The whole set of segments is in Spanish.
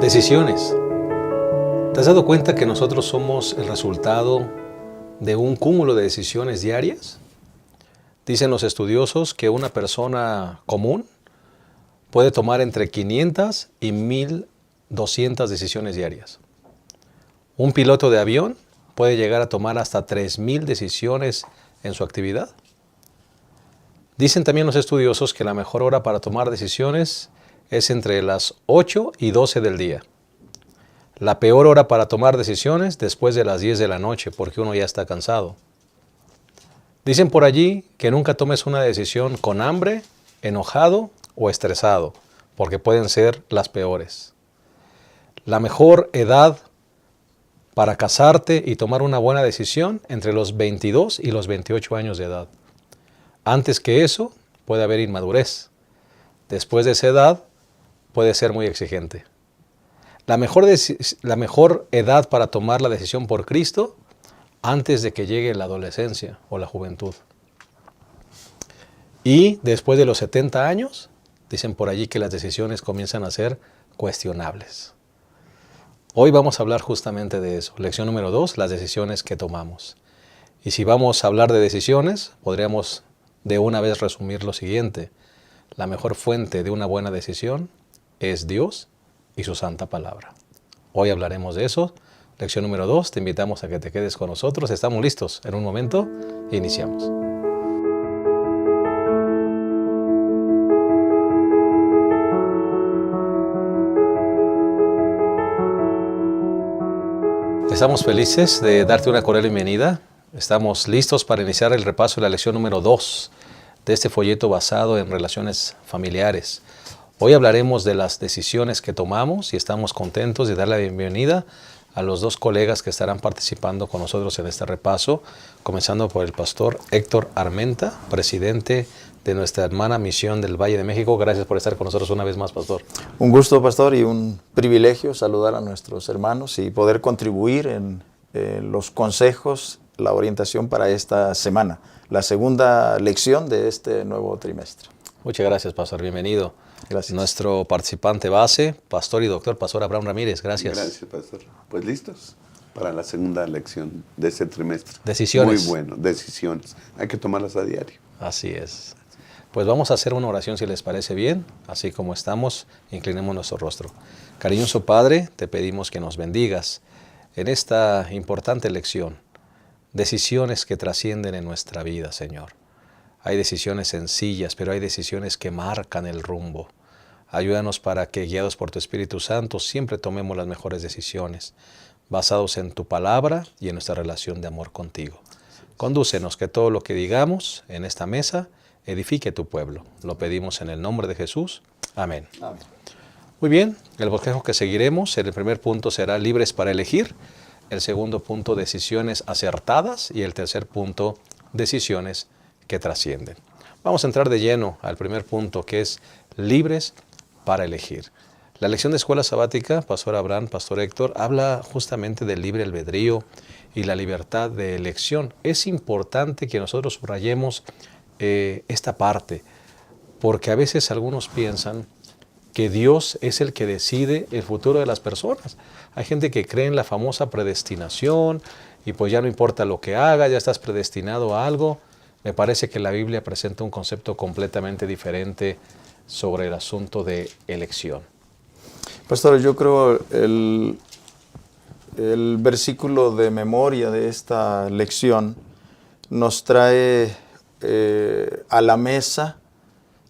Decisiones. ¿Te has dado cuenta que nosotros somos el resultado de un cúmulo de decisiones diarias? Dicen los estudiosos que una persona común puede tomar entre 500 y 1200 decisiones diarias. Un piloto de avión puede llegar a tomar hasta 3000 decisiones en su actividad. Dicen también los estudiosos que la mejor hora para tomar decisiones es entre las 8 y 12 del día. La peor hora para tomar decisiones después de las 10 de la noche, porque uno ya está cansado. Dicen por allí que nunca tomes una decisión con hambre, enojado o estresado, porque pueden ser las peores. La mejor edad para casarte y tomar una buena decisión entre los 22 y los 28 años de edad. Antes que eso, puede haber inmadurez. Después de esa edad, puede ser muy exigente. La mejor edad para tomar la decisión por Cristo, antes de que llegue la adolescencia o la juventud. Y después de los 70 años, dicen por allí que las decisiones comienzan a ser cuestionables. Hoy vamos a hablar justamente de eso. Lección número 2, las decisiones que tomamos. Y si vamos a hablar de decisiones, podríamos de una vez resumir lo siguiente. La mejor fuente de una buena decisión es Dios y su santa palabra. Hoy hablaremos de eso. Lección número 2, te invitamos a que te quedes con nosotros. Estamos listos. En un momento, iniciamos. Estamos felices de darte una cordial bienvenida. Estamos listos para iniciar el repaso de la lección número 2 de este folleto basado en relaciones familiares. Hoy hablaremos de las decisiones que tomamos y estamos contentos de dar la bienvenida a los dos colegas que estarán participando con nosotros en este repaso, comenzando por el pastor Héctor Armenta, presidente de nuestra hermana misión del Valle de México. Gracias por estar con nosotros una vez más, pastor. Un gusto, pastor, y un privilegio saludar a nuestros hermanos y poder contribuir en los consejos, la orientación para esta semana, la segunda lección de este nuevo trimestre. Muchas gracias, pastor. Bienvenido. Gracias. Nuestro participante base, pastor y doctor, pastor Abraham Ramírez. Gracias. Gracias, pastor. Pues listos para la segunda lección de este trimestre. Decisiones. Muy bueno, decisiones. Hay que tomarlas a diario. Así es. Pues vamos a hacer una oración si les parece bien. Así como estamos, inclinemos nuestro rostro. Cariñoso Padre, te pedimos que nos bendigas en esta importante lección. Decisiones que trascienden en nuestra vida, Señor. Hay decisiones sencillas, pero hay decisiones que marcan el rumbo. Ayúdanos para que, guiados por tu Espíritu Santo, siempre tomemos las mejores decisiones, basados en tu palabra y en nuestra relación de amor contigo. Condúcenos que todo lo que digamos en esta mesa edifique tu pueblo. Lo pedimos en el nombre de Jesús. Amén. Amén. Muy bien, el bosquejo que seguiremos, el primer punto será libres para elegir, el segundo punto, decisiones acertadas, y el tercer punto, decisiones que trascienden. Vamos a entrar de lleno al primer punto, que es libres para elegir. La lección de escuela sabática, pastor Abraham, pastor Héctor, habla justamente del libre albedrío y la libertad de elección. Es importante que nosotros subrayemos esta parte, porque a veces algunos piensan que Dios es el que decide el futuro de las personas. Hay gente que cree en la famosa predestinación y pues ya no importa lo que haga, ya estás predestinado a algo. Me parece que la Biblia presenta un concepto completamente diferente sobre el asunto de elección. Pastor, yo creo el versículo de memoria de esta lección nos trae a la mesa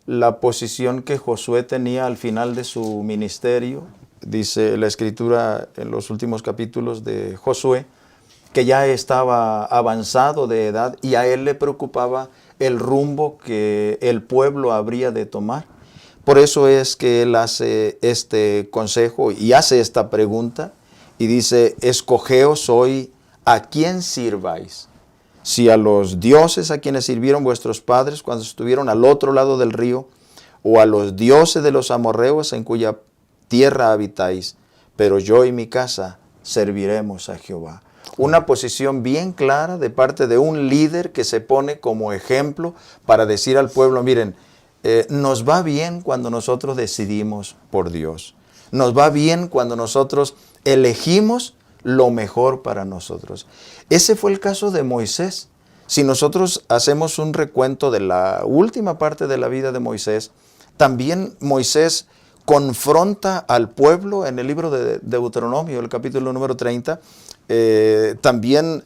la posición que Josué tenía al final de su ministerio. Dice la Escritura en los últimos capítulos de Josué que ya estaba avanzado de edad y a él le preocupaba el rumbo que el pueblo habría de tomar. Por eso es que él hace este consejo y hace esta pregunta y dice: escogeos hoy a quién sirváis. Si a los dioses a quienes sirvieron vuestros padres cuando estuvieron al otro lado del río, o a los dioses de los amorreos en cuya tierra habitáis, pero yo y mi casa serviremos a Jehová. Una posición bien clara de parte de un líder que se pone como ejemplo para decir al pueblo: miren, nos va bien cuando nosotros decidimos por Dios. Nos va bien cuando nosotros elegimos lo mejor para nosotros. Ese fue el caso de Moisés. Si nosotros hacemos un recuento de la última parte de la vida de Moisés, también Moisés confronta al pueblo en el libro de Deuteronomio, el capítulo número 30. También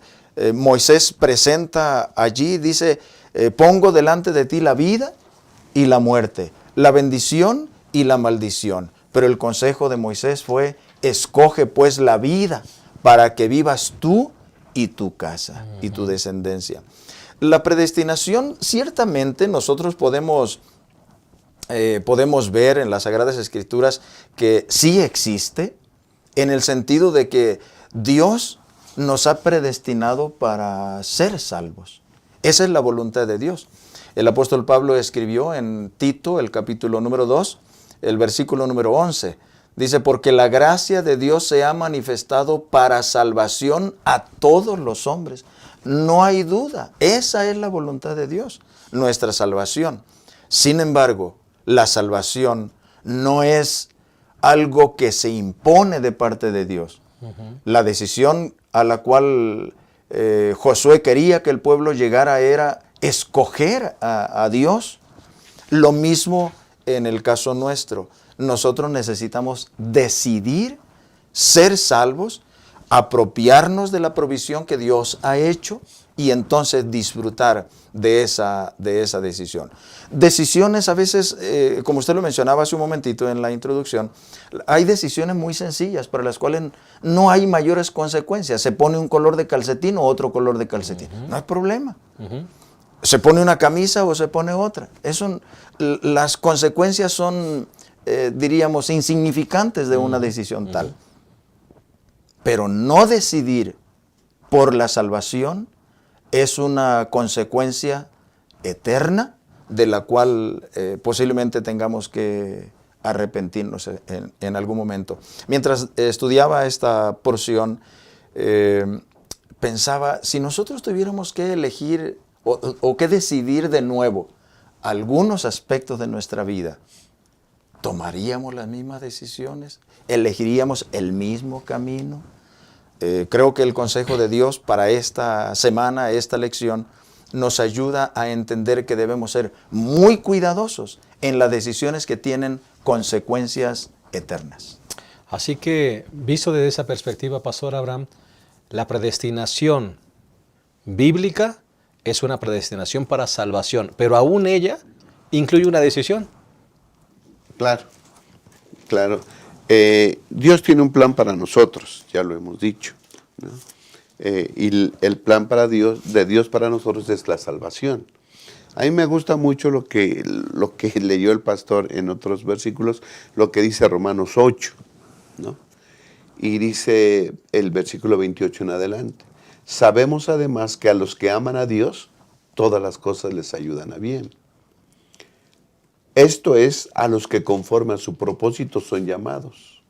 Moisés presenta allí, dice, pongo delante de ti la vida y la muerte, la bendición y la maldición. Pero el consejo de Moisés fue, escoge pues la vida para que vivas tú y tu casa y tu descendencia. La predestinación, ciertamente nosotros podemos ver en las Sagradas Escrituras que sí existe, en el sentido de que Dios nos ha predestinado para ser salvos. Esa es la voluntad de Dios. El apóstol Pablo escribió en Tito, el capítulo número 2, el versículo número 11. Dice, porque la gracia de Dios se ha manifestado para salvación a todos los hombres. No hay duda, esa es la voluntad de Dios, nuestra salvación. Sin embargo, la salvación no es algo que se impone de parte de Dios. La decisión a la cual Josué quería que el pueblo llegara era escoger a Dios. Lo mismo en el caso nuestro. Nosotros necesitamos decidir ser salvos, apropiarnos de la provisión que Dios ha hecho y entonces disfrutar de esa decisión. Decisiones a veces, como usted lo mencionaba hace un momentito en la introducción, hay decisiones muy sencillas para las cuales no hay mayores consecuencias. Se pone un color de calcetín o otro color de calcetín. No hay problema. Se pone una camisa o se pone otra. Las consecuencias son, diríamos, insignificantes de una decisión tal. Pero no decidir por la salvación es una consecuencia eterna de la cual posiblemente tengamos que arrepentirnos en algún momento. Mientras estudiaba esta porción, pensaba, si nosotros tuviéramos que elegir o que decidir de nuevo algunos aspectos de nuestra vida, ¿tomaríamos las mismas decisiones? ¿Elegiríamos el mismo camino? Creo que el consejo de Dios para esta semana, esta lección, nos ayuda a entender que debemos ser muy cuidadosos en las decisiones que tienen consecuencias eternas. Así que, visto desde esa perspectiva, Pastor Abraham, la predestinación bíblica es una predestinación para salvación, pero aún ella incluye una decisión. Claro, claro. Dios tiene un plan para nosotros, ya lo hemos dicho, ¿no? Y el plan de Dios para nosotros es la salvación. A mí me gusta mucho lo que leyó el pastor en otros versículos, lo que dice Romanos 8, ¿no? Y dice el versículo 28 en adelante. Sabemos además que a los que aman a Dios, todas las cosas les ayudan a bien. Esto es a los que conforme a su propósito son llamados.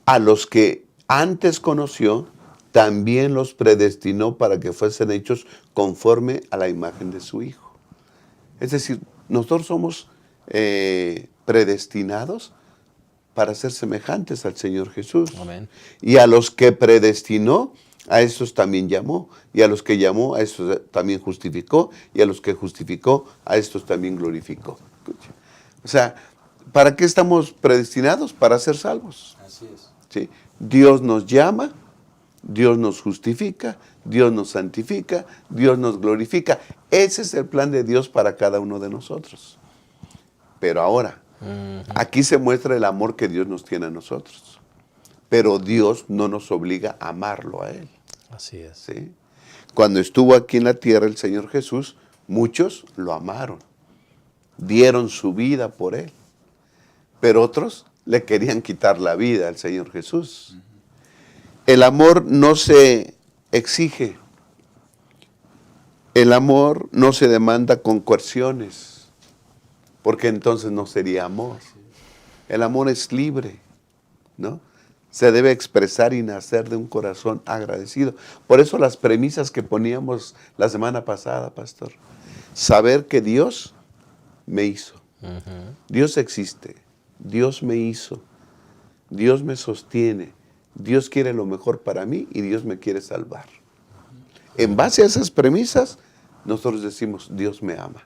A los que antes conoció, también los predestinó para que fuesen hechos conforme a la imagen de su Hijo. Es decir, nosotros somos predestinados para ser semejantes al Señor Jesús. Amén. Y a los que predestinó, a estos también llamó, y a los que llamó, a estos también justificó, y a los que justificó, a estos también glorificó. O sea, ¿para qué estamos predestinados? Para ser salvos. Así es. ¿Sí? Dios nos llama, Dios nos justifica, Dios nos santifica, Dios nos glorifica. Ese es el plan de Dios para cada uno de nosotros. Pero ahora, aquí se muestra el amor que Dios nos tiene a nosotros. Pero Dios no nos obliga a amarlo a Él. Así es. ¿Sí? Cuando estuvo aquí en la tierra el Señor Jesús, muchos lo amaron, dieron su vida por Él. Pero otros le querían quitar la vida al Señor Jesús. El amor no se exige. El amor no se demanda con coerciones, porque entonces no sería amor. El amor es libre, ¿no? Se debe expresar y nacer de un corazón agradecido. Por eso las premisas que poníamos la semana pasada, pastor. Saber que Dios me hizo. Dios existe. Dios me hizo, Dios me sostiene, Dios quiere lo mejor para mí y Dios me quiere salvar. En base a esas premisas, nosotros decimos, Dios me ama.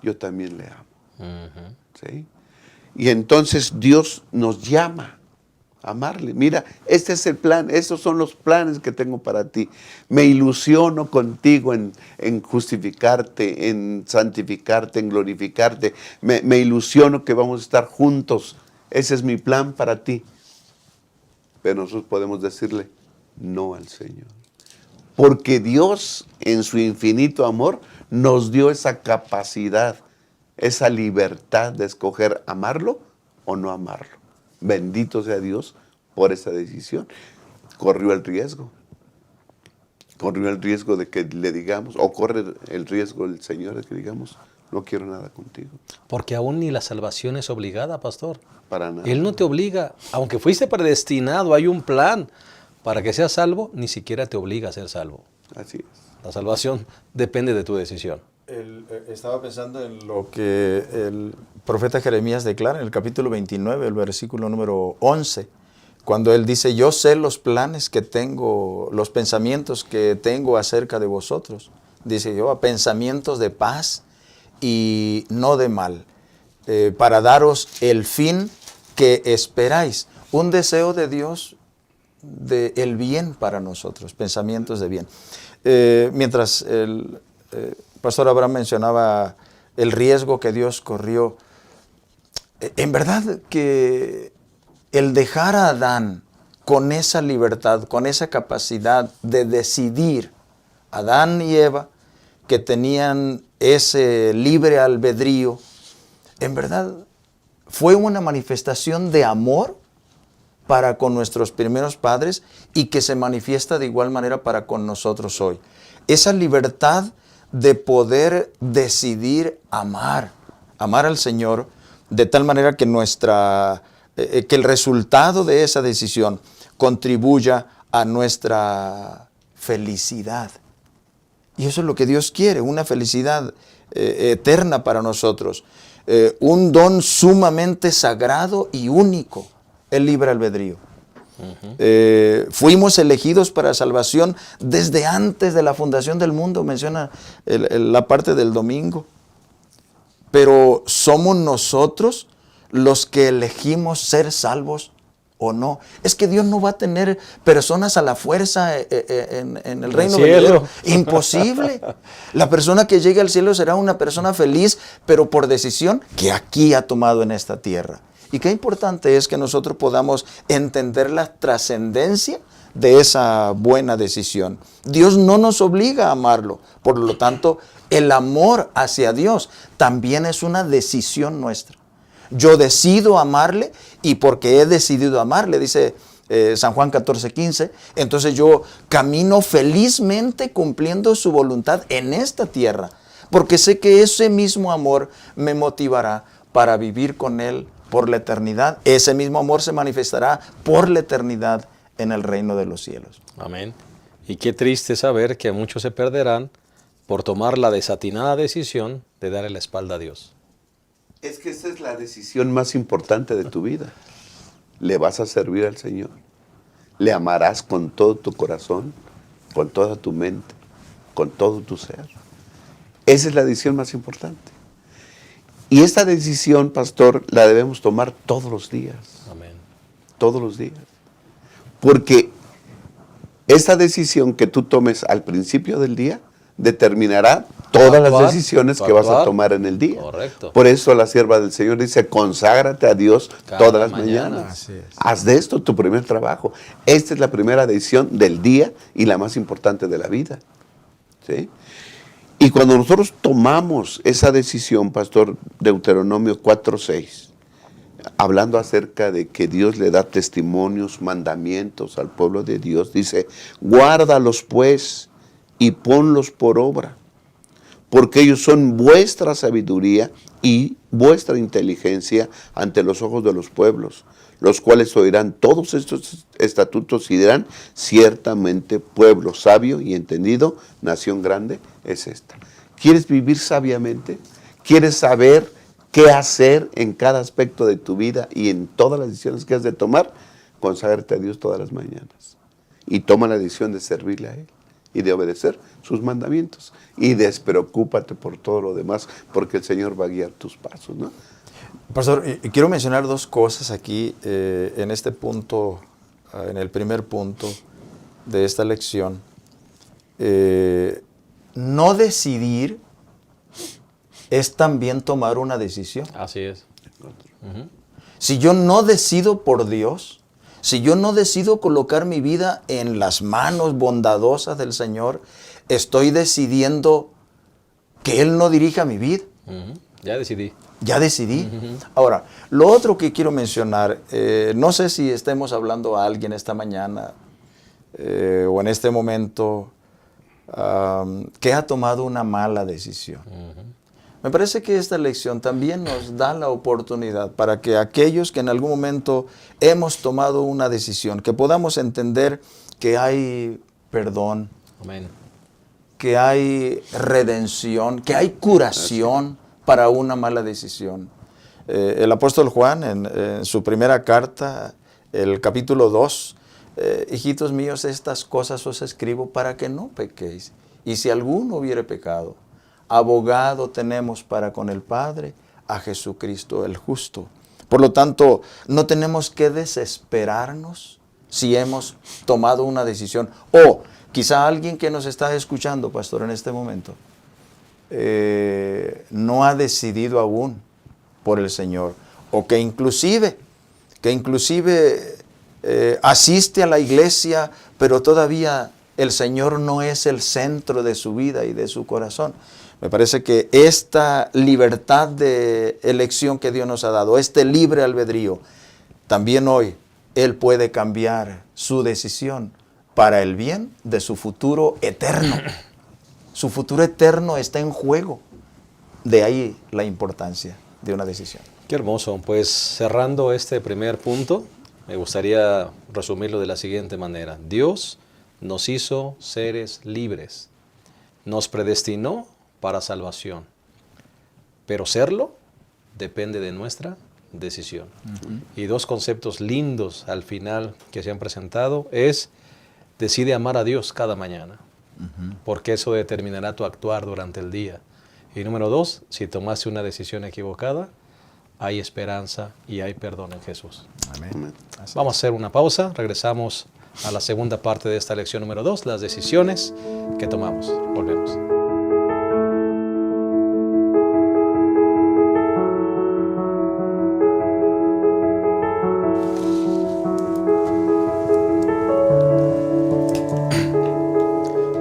Yo también le amo. ¿Sí? Y entonces Dios nos llama a amarle. Mira, este es el plan, estos son los planes que tengo para ti. Me ilusiono contigo en justificarte, en santificarte, en glorificarte. Me ilusiono que vamos a estar juntos. Ese es mi plan para ti. Pero nosotros podemos decirle no al Señor. Porque Dios, en su infinito amor, nos dio esa capacidad, esa libertad de escoger amarlo o no amarlo. Bendito sea Dios por esa decisión. Corrió el riesgo. Corrió el riesgo de que le digamos, o corre el riesgo el Señor de que digamos, no quiero nada contigo. Porque aún ni la salvación es obligada, pastor. Para nada. Él no te obliga, aunque fuiste predestinado, hay un plan para que seas salvo, ni siquiera te obliga a ser salvo. Así es. La salvación depende de tu decisión. Estaba pensando en lo que el profeta Jeremías declara en el capítulo 29, el versículo número 11, cuando él dice, yo sé los planes que tengo, los pensamientos que tengo acerca de vosotros. Dice Jehová, pensamientos de paz y no de mal, para daros el fin que esperáis. Un deseo de Dios el bien para nosotros, pensamientos de bien. Mientras el pastor Abraham mencionaba el riesgo que Dios corrió, en verdad que el dejar a Adán con esa libertad, con esa capacidad de decidir, Adán y Eva, que tenían ese libre albedrío, en verdad fue una manifestación de amor para con nuestros primeros padres y que se manifiesta de igual manera para con nosotros hoy. Esa libertad de poder decidir amar al Señor de tal manera que que el resultado de esa decisión contribuya a nuestra felicidad. Y eso es lo que Dios quiere, una felicidad eterna para nosotros, un don sumamente sagrado y único. El libre albedrío. Fuimos elegidos para salvación desde antes de la fundación del mundo, menciona la parte del domingo. Pero somos nosotros los que elegimos ser salvos o no. Es que Dios no va a tener personas a la fuerza en el reino venidero. Imposible. La persona que llegue al cielo será una persona feliz, pero por decisión que aquí ha tomado en esta tierra. Y qué importante es que nosotros podamos entender la trascendencia de esa buena decisión. Dios no nos obliga a amarlo, por lo tanto, el amor hacia Dios también es una decisión nuestra. Yo decido amarle y porque he decidido amarle, dice San Juan 14:15, entonces yo camino felizmente cumpliendo su voluntad en esta tierra, porque sé que ese mismo amor me motivará para vivir con Él por la eternidad. Ese mismo amor se manifestará por la eternidad en el reino de los cielos. Amén. Y qué triste saber que muchos se perderán por tomar la desatinada decisión de darle la espalda a Dios. Es que esa es la decisión más importante de tu vida. Le vas a servir al Señor. Le amarás con todo tu corazón, con toda tu mente, con todo tu ser. Esa es la decisión más importante. Y esta decisión, pastor, la debemos tomar todos los días. Amén. Todos los días. Porque esta decisión que tú tomes al principio del día determinará todas las decisiones que vas a tomar en el día. Correcto. Por eso la sierva del Señor dice, conságrate a Dios todas las mañanas. Así es. Haz de esto tu primer trabajo. Esta es la primera decisión del día y la más importante de la vida. ¿Sí? Y cuando nosotros tomamos esa decisión, pastor, Deuteronomio 4:6, hablando acerca de que Dios le da testimonios, mandamientos al pueblo de Dios, dice, guárdalos pues y ponlos por obra, porque ellos son vuestra sabiduría y vuestra inteligencia ante los ojos de los pueblos, los cuales oirán todos estos estatutos y dirán, ciertamente pueblo sabio y entendido, nación grande es esta. ¿Quieres vivir sabiamente? ¿Quieres saber qué hacer en cada aspecto de tu vida y en todas las decisiones que has de tomar, conságrate a Dios todas las mañanas. Y toma la decisión de servirle a Él y de obedecer sus mandamientos. Y despreocúpate por todo lo demás, porque el Señor va a guiar tus pasos, ¿no? Pastor, quiero mencionar dos cosas aquí en este punto, en el primer punto de esta lección. No decidir es también tomar una decisión. Así es. Si yo no decido por Dios, si yo no decido colocar mi vida en las manos bondadosas del Señor, estoy decidiendo que Él no dirija mi vida. Ya decidí. Ya decidí. Ahora, lo otro que quiero mencionar, no sé si estemos hablando a alguien esta mañana o en este momento que ha tomado una mala decisión. Me parece que esta lección también nos da la oportunidad para que aquellos que en algún momento hemos tomado una decisión, que podamos entender que hay perdón, Amén. que hay redención, que hay curación para una mala decisión. El apóstol Juan en su primera carta, el capítulo 2, hijitos míos, estas cosas os escribo para que no pequéis. Y si alguno hubiere pecado, abogado tenemos para con el Padre, a Jesucristo el justo. Por lo tanto, no tenemos que desesperarnos si hemos tomado una decisión. O quizá alguien que nos está escuchando, pastor, en este momento, no ha decidido aún por el Señor. O que inclusive asiste a la iglesia, pero todavía el Señor no es el centro de su vida y de su corazón. Me parece que esta libertad de elección que Dios nos ha dado, este libre albedrío, también hoy Él puede cambiar su decisión para el bien de su futuro eterno. Su futuro eterno está en juego. De ahí la importancia de una decisión. Qué hermoso. Pues cerrando este primer punto, me gustaría resumirlo de la siguiente manera. Dios nos hizo seres libres. Nos predestinó para salvación. Pero serlo depende de nuestra decisión. Y dos conceptos lindos al final que se han presentado es: decide amar a Dios cada mañana, porque eso determinará tu actuar durante el día. Y número dos, si tomaste una decisión equivocada, hay esperanza y hay perdón en Jesús. Amén. Vamos a hacer una pausa, regresamos a la segunda parte de esta lección número 2, las decisiones que tomamos. Volvemos.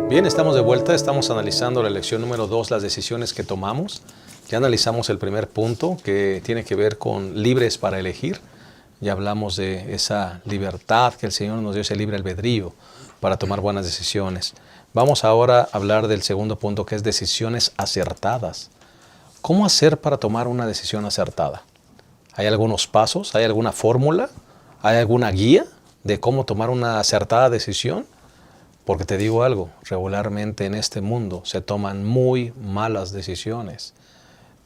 Bien, estamos de vuelta, estamos analizando la lección número 2, las decisiones que tomamos. Ya analizamos el primer punto, que tiene que ver con libres para elegir. Ya hablamos de esa libertad que el Señor nos dio, ese libre albedrío para tomar buenas decisiones. Vamos ahora a hablar del segundo punto, que es decisiones acertadas. ¿Cómo hacer para tomar una decisión acertada? ¿Hay algunos pasos? ¿Hay alguna fórmula? ¿Hay alguna guía de cómo tomar una acertada decisión? Porque te digo algo, regularmente en este mundo se toman muy malas decisiones,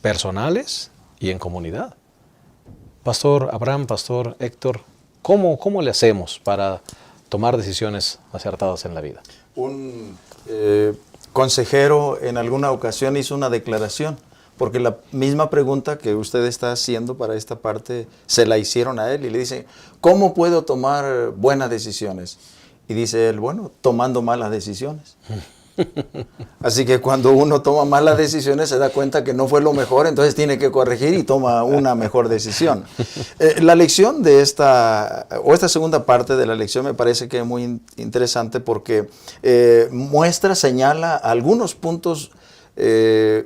personales y en comunidad. Pastor Abraham, Pastor Héctor, ¿cómo le hacemos para tomar decisiones acertadas en la vida? Un consejero en alguna ocasión hizo una declaración, porque la misma pregunta que usted está haciendo para esta parte se la hicieron a él y le dicen, ¿cómo puedo tomar buenas decisiones? Y dice él, bueno, tomando malas decisiones. Así que cuando uno toma malas decisiones se da cuenta que no fue lo mejor, entonces tiene que corregir y toma una mejor decisión. La lección de esta segunda parte de la lección me parece que es muy interesante porque señala algunos puntos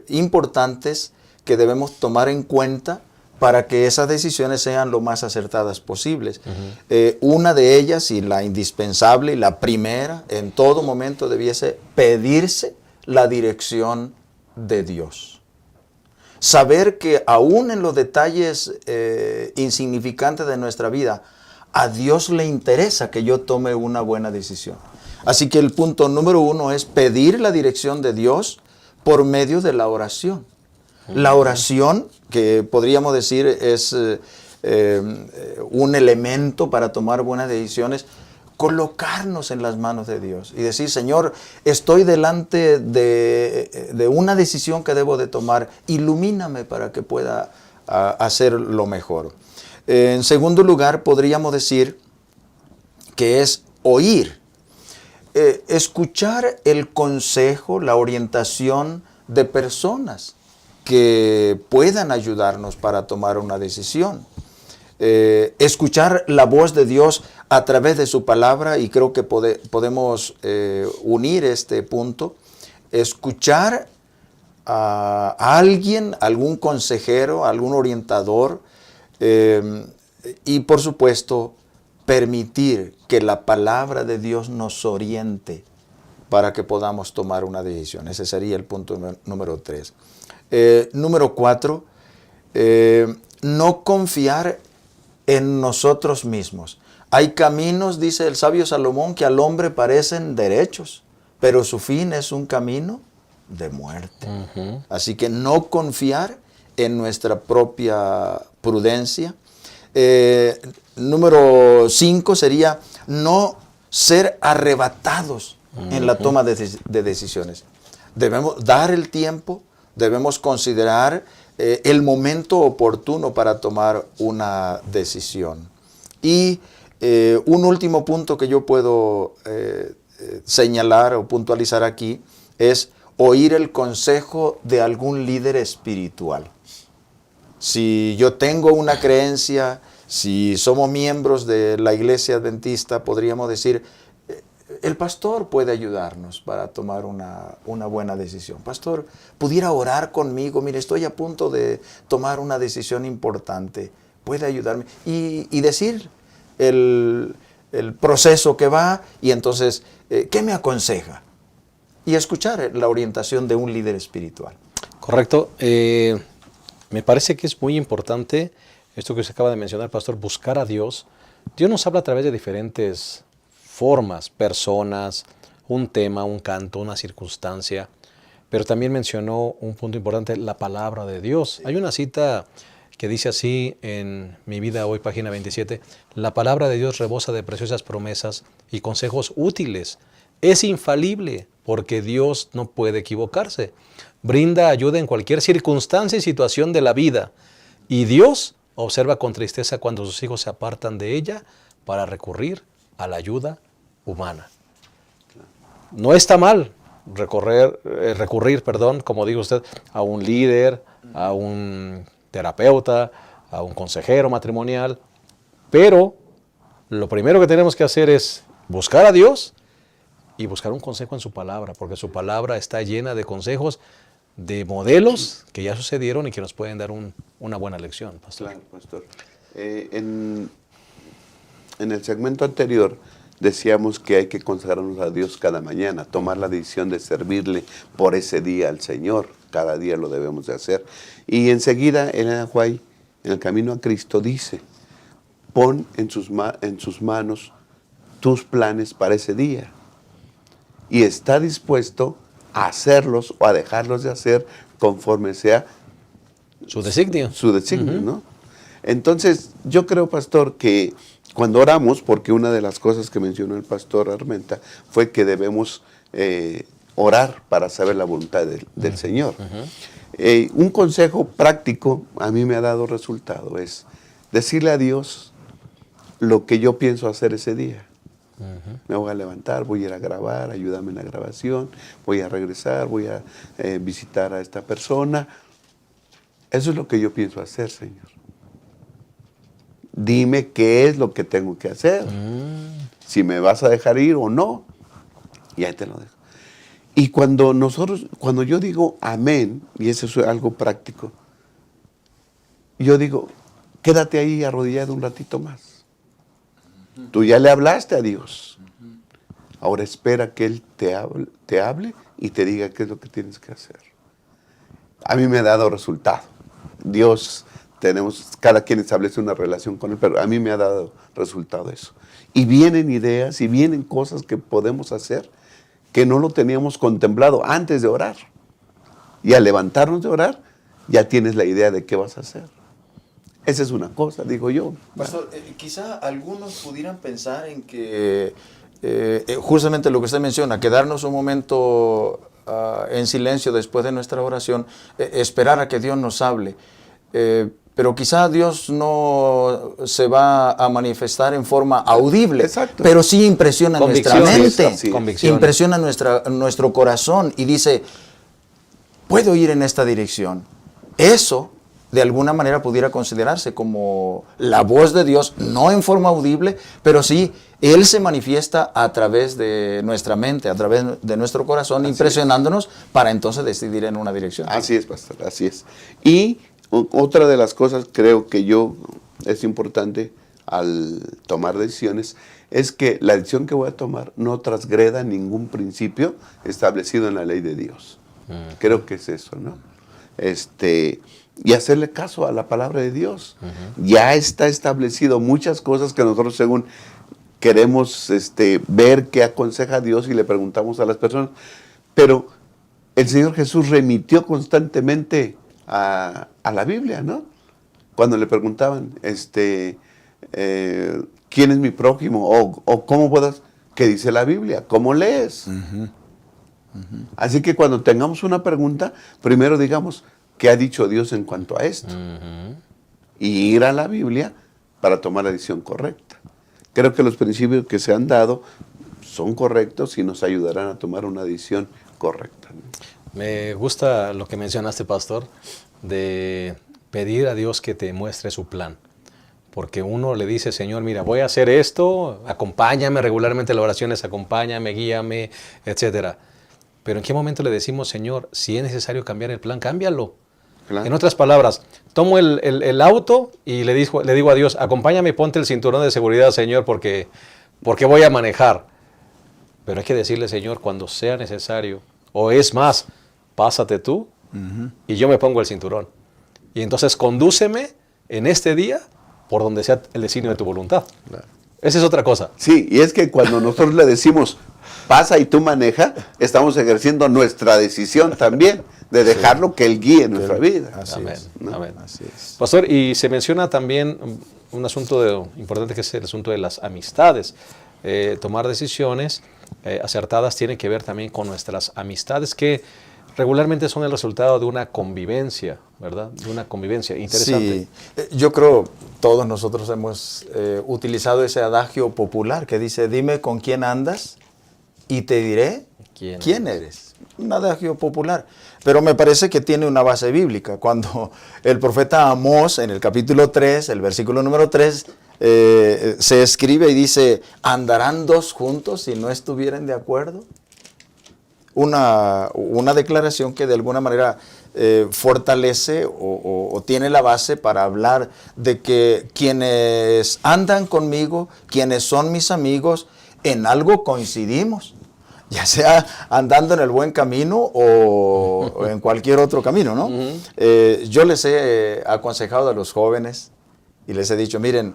importantes que debemos tomar en cuenta para que esas decisiones sean lo más acertadas posibles. Una de ellas, y la indispensable, y la primera, en todo momento debiese pedirse la dirección de Dios. Saber que aún en los detalles insignificantes de nuestra vida, a Dios le interesa que yo tome una buena decisión. Así que el punto número 1 es pedir la dirección de Dios por medio de la oración. La oración, que podríamos decir es un elemento para tomar buenas decisiones, colocarnos en las manos de Dios y decir, Señor, estoy delante de una decisión que debo de tomar, ilumíname para que pueda hacer lo mejor. En segundo lugar, podríamos decir que es oír, escuchar el consejo, la orientación de personas que puedan ayudarnos para tomar una decisión. Escuchar la voz de Dios a través de su palabra, y creo que podemos unir este punto. Escuchar a alguien, algún consejero, algún orientador, y por supuesto permitir que la palabra de Dios nos oriente para que podamos tomar una decisión. Ese sería el punto número 3. Número 4, no confiar en nosotros mismos. Hay caminos, dice el sabio Salomón, que al hombre parecen derechos, pero su fin es un camino de muerte. Así que no confiar en nuestra propia prudencia. Número 5 sería no ser arrebatados en la toma de decisiones. Debemos dar el tiempo, debemos considerar el momento oportuno para tomar una decisión. Y un último punto que yo puedo señalar o puntualizar aquí es oír el consejo de algún líder espiritual. Si yo tengo una creencia, si somos miembros de la Iglesia Adventista, podríamos decir, el pastor puede ayudarnos para tomar una buena decisión. Pastor, ¿pudiera orar conmigo? Mire, estoy a punto de tomar una decisión importante. ¿Puede ayudarme? Y decir el proceso que va, y entonces, ¿qué me aconseja? Y escuchar la orientación de un líder espiritual. Correcto. Me parece que es muy importante esto que usted acaba de mencionar, pastor, buscar a Dios. Dios nos habla a través de diferentes formas, personas, un tema, un canto, una circunstancia, pero también mencionó un punto importante, la palabra de Dios. Sí. Hay una cita que dice así en Mi Vida Hoy, página 27, la palabra de Dios rebosa de preciosas promesas y consejos útiles. Es infalible porque Dios no puede equivocarse. Brinda ayuda en cualquier circunstancia y situación de la vida. Y Dios observa con tristeza cuando sus hijos se apartan de ella para recurrir a la ayuda humana. No está mal recurrir, como digo usted, a un líder, a un terapeuta, a un consejero matrimonial, pero lo primero que tenemos que hacer es buscar a Dios y buscar un consejo en su palabra, porque su palabra está llena de consejos, de modelos que ya sucedieron y que nos pueden dar una buena lección, pastor. Claro, pastor. En el segmento anterior decíamos que hay que consagrarnos a Dios cada mañana, tomar la decisión de servirle por ese día al Señor. Cada día lo debemos de hacer. Y enseguida Elena White, en el camino a Cristo, dice, pon en sus manos tus planes para ese día. Y está dispuesto a hacerlos o a dejarlos de hacer conforme sea su designio. Su designio, ¿no? Entonces, yo creo, pastor, que cuando oramos, porque una de las cosas que mencionó el pastor Armenta fue que debemos orar para saber la voluntad del Señor. Un consejo práctico a mí me ha dado resultado, es decirle a Dios lo que yo pienso hacer ese día. Me voy a levantar, voy a ir a grabar, ayúdame en la grabación, voy a regresar, voy a visitar a esta persona. Eso es lo que yo pienso hacer, Señor. Dime qué es lo que tengo que hacer. Si me vas a dejar ir o no. Y ahí te lo dejo. Y cuando yo digo amén, y eso es algo práctico, yo digo, quédate ahí arrodillado un ratito más. Tú ya le hablaste a Dios. Ahora espera que Él te hable y te diga qué es lo que tienes que hacer. A mí me ha dado resultado. Dios, cada quien establece una relación con Él, pero a mí me ha dado resultado eso. Y vienen ideas y vienen cosas que podemos hacer que no lo teníamos contemplado antes de orar. Y al levantarnos de orar, ya tienes la idea de qué vas a hacer. Esa es una cosa, digo yo. Pastor, quizá algunos pudieran pensar en que justamente lo que usted menciona, quedarnos un momento en silencio después de nuestra oración, esperar a que Dios nos hable. Pero quizá Dios no se va a manifestar en forma audible, Exacto. pero sí impresiona nuestra mente, Convicciones. impresiona nuestro corazón y dice, puedo ir en esta dirección. Eso, de alguna manera, pudiera considerarse como la voz de Dios, no en forma audible, pero sí, Él se manifiesta a través de nuestra mente, a través de nuestro corazón, impresionándonos para entonces decidir en una dirección. Así es, pastor, así es. Y otra de las cosas creo que es importante al tomar decisiones, es que la decisión que voy a tomar no transgreda ningún principio establecido en la ley de Dios. Creo que es eso, ¿no? Y hacerle caso a la palabra de Dios. Ya está establecido muchas cosas que nosotros según queremos ver qué aconseja Dios y le preguntamos a las personas. Pero el Señor Jesús remitió constantemente a la Biblia, ¿no? Cuando le preguntaban, ¿quién es mi prójimo? O ¿cómo puedas? ¿Qué dice la Biblia? ¿Cómo lees? Así que cuando tengamos una pregunta, primero digamos, ¿qué ha dicho Dios en cuanto a esto? Y ir a la Biblia para tomar la decisión correcta. Creo que los principios que se han dado son correctos y nos ayudarán a tomar una decisión correcta, ¿no? Me gusta lo que mencionaste, pastor, de pedir a Dios que te muestre su plan. Porque uno le dice, Señor, mira, voy a hacer esto, acompáñame regularmente en las oraciones, acompáñame, guíame, etcétera. Pero ¿en qué momento le decimos, Señor, si es necesario cambiar el plan, cámbialo? Claro. En otras palabras, tomo el auto y le digo a Dios, acompáñame, ponte el cinturón de seguridad, Señor, porque voy a manejar. Pero hay que decirle, Señor, cuando sea necesario, o es más, pásate tú y yo me pongo el cinturón. Y entonces condúceme en este día por donde sea el destino de tu voluntad. Claro. Esa es otra cosa. Sí, y es que cuando nosotros le decimos, pasa y tú maneja, estamos ejerciendo nuestra decisión también de dejarlo que Él guíe nuestra vida. Así Amén. es, ¿no? Amén. Así es. Pastor, y se menciona también un asunto importante que es el asunto de las amistades. Tomar decisiones acertadas tiene que ver también con nuestras amistades que regularmente son el resultado de una convivencia, ¿verdad? De una convivencia interesante. Sí, yo creo todos nosotros hemos utilizado ese adagio popular que dice, dime con quién andas y te diré quién eres. Un adagio popular. Pero me parece que tiene una base bíblica. Cuando el profeta Amós, en el capítulo 3, el versículo número 3, se escribe y dice, ¿andarán dos juntos si no estuvieran de acuerdo? Una declaración que de alguna manera fortalece o tiene la base para hablar de que quienes andan conmigo, quienes son mis amigos, en algo coincidimos, ya sea andando en el buen camino o en cualquier otro camino, ¿no? Yo les he aconsejado a los jóvenes y les he dicho, miren,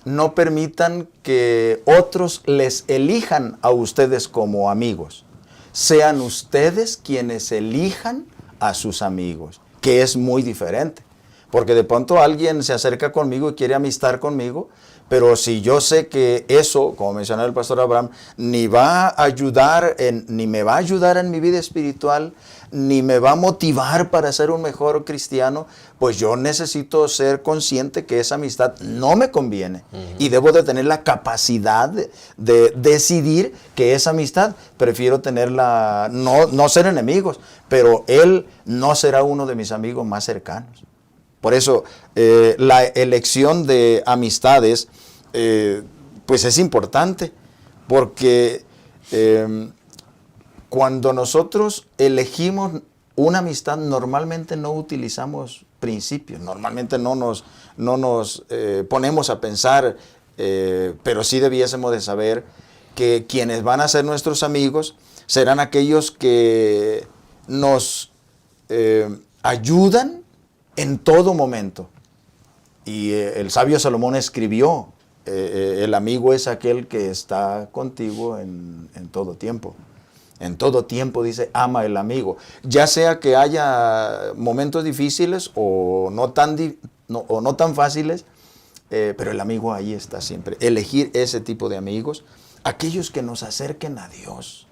no permitan que otros les elijan a ustedes como amigos. Sean ustedes quienes elijan a sus amigos, que es muy diferente. Porque de pronto alguien se acerca conmigo y quiere amistad conmigo, pero si yo sé que eso, como mencionaba el pastor Abraham, ni me va a ayudar en mi vida espiritual, ni me va a motivar para ser un mejor cristiano, pues yo necesito ser consciente que esa amistad no me conviene. Y debo de tener la capacidad de decidir que esa amistad prefiero tenerla, no ser enemigos, pero él no será uno de mis amigos más cercanos. Por eso la elección de amistades pues es importante, porque cuando nosotros elegimos una amistad normalmente no utilizamos principios, normalmente no nos ponemos a pensar, pero sí debiésemos de saber que quienes van a ser nuestros amigos serán aquellos que nos ayudan en todo momento. Y el sabio Salomón escribió, el amigo es aquel que está contigo en todo tiempo. En todo tiempo, dice, ama el amigo. Ya sea que haya momentos difíciles o no tan fáciles, pero el amigo ahí está siempre. Elegir ese tipo de amigos, aquellos que nos acerquen a Dios.